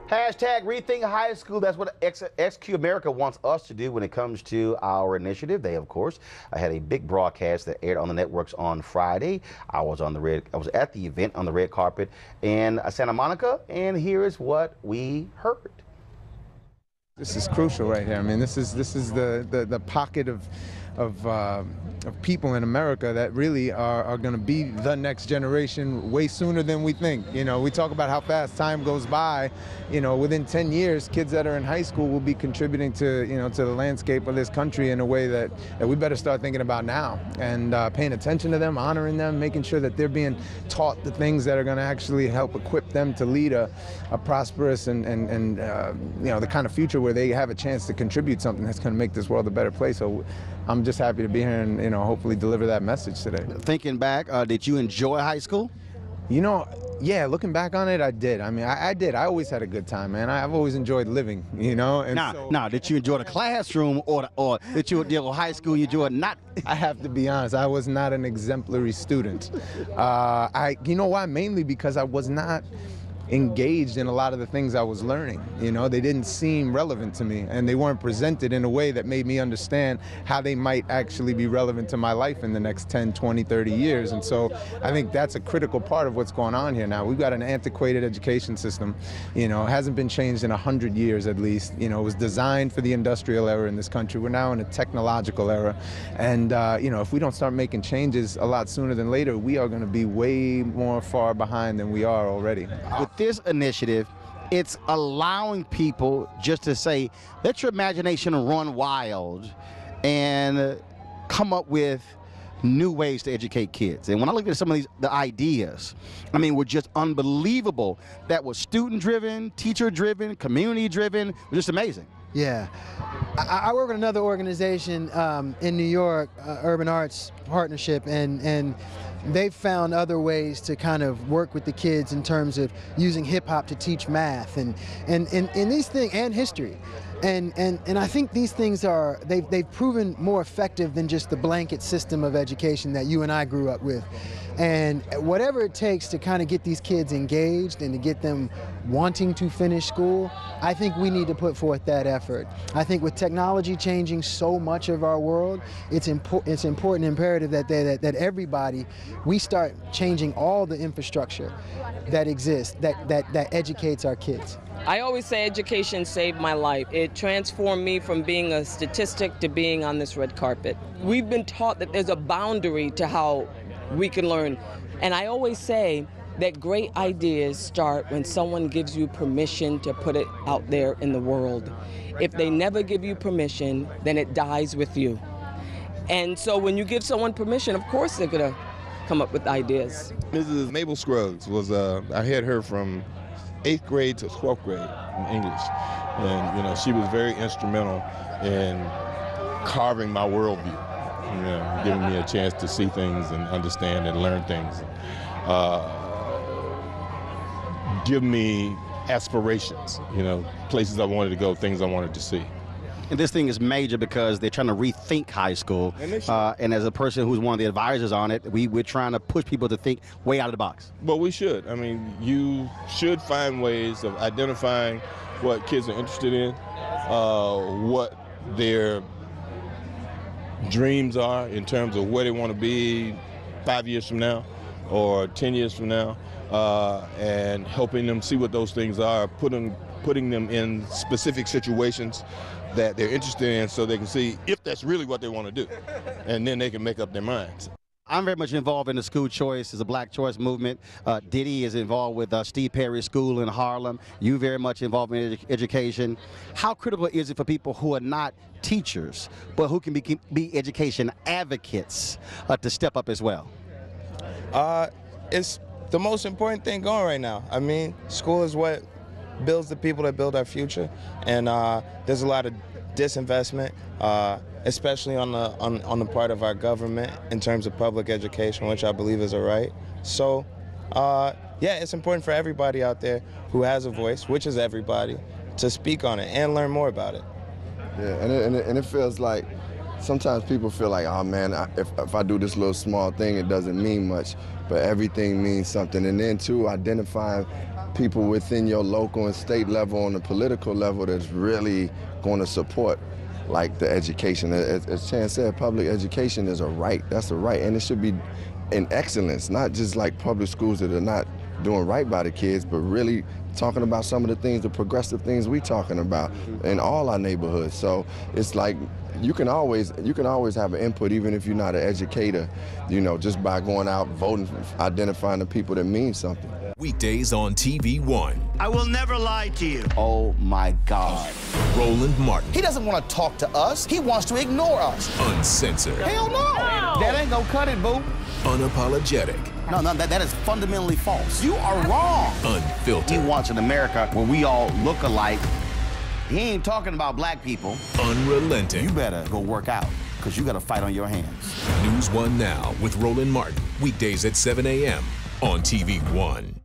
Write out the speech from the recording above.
Hashtag Rethink High School. That's what XQ America wants us to do when it comes to our initiative. They, of course, had a big broadcast that aired on the networks on Friday. I was at the event on the red carpet in Santa Monica, and here is what we heard. This is crucial right here. I mean, this is the pocket of people in America that really are going to be the next generation way sooner than we think. You know, we talk about how fast time goes by. You know, within 10 years, kids that are in high school will be contributing to, you know, to the landscape of this country in a way that we better start thinking about now, and paying attention to them, honoring them, making sure that they're being taught the things that are going to actually help equip them to lead a prosperous and you know, the kind of future where they have a chance to contribute something that's going to make this world a better place. So I'm just happy to be here and, you know, hopefully deliver that message today. Thinking back, did you enjoy high school? You know, yeah, looking back on it, I did. I mean, I did. I always had a good time, man. I've always enjoyed living, you know. And now, did you enjoy the classroom, or did you deal with high school? You enjoyed not? I have to be honest. I was not an exemplary student. You know why? Mainly because I was not engaged in a lot of the things I was learning. You know, they didn't seem relevant to me, and they weren't presented in a way that made me understand how they might actually be relevant to my life in the next 10, 20, 30 years. And so I think that's a critical part of what's going on here now. We've got an antiquated education system. You know, it hasn't been changed in 100 years at least. You know, it was designed for the industrial era in this country. We're now in a technological era. And, you know, if we don't start making changes a lot sooner than later, we are going to be way more far behind than we are already. With this initiative, it's allowing people just to say, let your imagination run wild and come up with new ways to educate kids. And when I look at some of the ideas, I mean, were just unbelievable. That was student-driven, teacher-driven, community-driven. Just amazing. Yeah. I work with another organization in New York, Urban Arts Partnership, and they've found other ways to kind of work with the kids in terms of using hip-hop to teach math and these things, and history. And I think these things they've proven more effective than just the blanket system of education that you and I grew up with. And whatever it takes to kind of get these kids engaged and to get them wanting to finish school, I think we need to put forth that effort. I think with technology changing so much of our world, it's important, imperative that everybody, we start changing all the infrastructure that exists, that educates our kids. I always say education saved my life. It transformed me from being a statistic to being on this red carpet. We've been taught that there's a boundary to how we can learn. And I always say that great ideas start when someone gives you permission to put it out there in the world. If they never give you permission, then it dies with you. And so when you give someone permission, of course they're gonna come up with ideas. Mrs. Mabel Scruggs was, I had her from 8th grade to 12th grade in English. And, you know, she was very instrumental in carving my worldview. You know, giving me a chance to see things and understand and learn things. Give me aspirations, you know, places I wanted to go, things I wanted to see. And this thing is major because they're trying to rethink high school. And as a person who's one of the advisors on it, we're trying to push people to think way out of the box. Well, we should. I mean, you should find ways of identifying what kids are interested in, what their dreams are in terms of where they want to be 5 years from now or 10 years from now, and helping them see what those things are, putting them in specific situations that they're interested in so they can see if that's really what they want to do, and then they can make up their minds. I'm very much involved in the school choice, as a black choice movement. Diddy is involved with Steve Perry's school in Harlem. You very much involved in education. How critical is it for people who are not teachers, but who can be education advocates to step up as well? It's the most important thing going right now. I mean, school is what builds the people that build our future, and there's a lot of disinvestment, especially on the part of our government in terms of public education, which I believe is a right. So, yeah, it's important for everybody out there who has a voice, which is everybody, to speak on it and learn more about it. Yeah, and it feels like sometimes people feel like, oh man, if I do this little small thing, it doesn't mean much, but everything means something. And then too, identifying people within your local and state level on the political level that's really going to support like the education. As Chan said, public education is a right. That's a right, and it should be in excellence, not just like public schools that are not doing right by the kids, but really talking about some of the things, the progressive things we talking about in all our neighborhoods. So it's like you can always have an input, even if you're not an educator, you know, just by going out, voting, identifying the people that mean something. Weekdays on TV One. I will never lie to you. Oh my God. Roland Martin. He doesn't want to talk to us. He wants to ignore us. Uncensored. Hell no. That ain't gonna cut it, boo. Unapologetic. No, that is fundamentally false. You are wrong. Unfiltered. He wants an America where we all look alike. He ain't talking about black people. Unrelenting. You better go work out, because you got a fight on your hands. NewsOne Now with Roland Martin. Weekdays at 7 a.m. on TV One.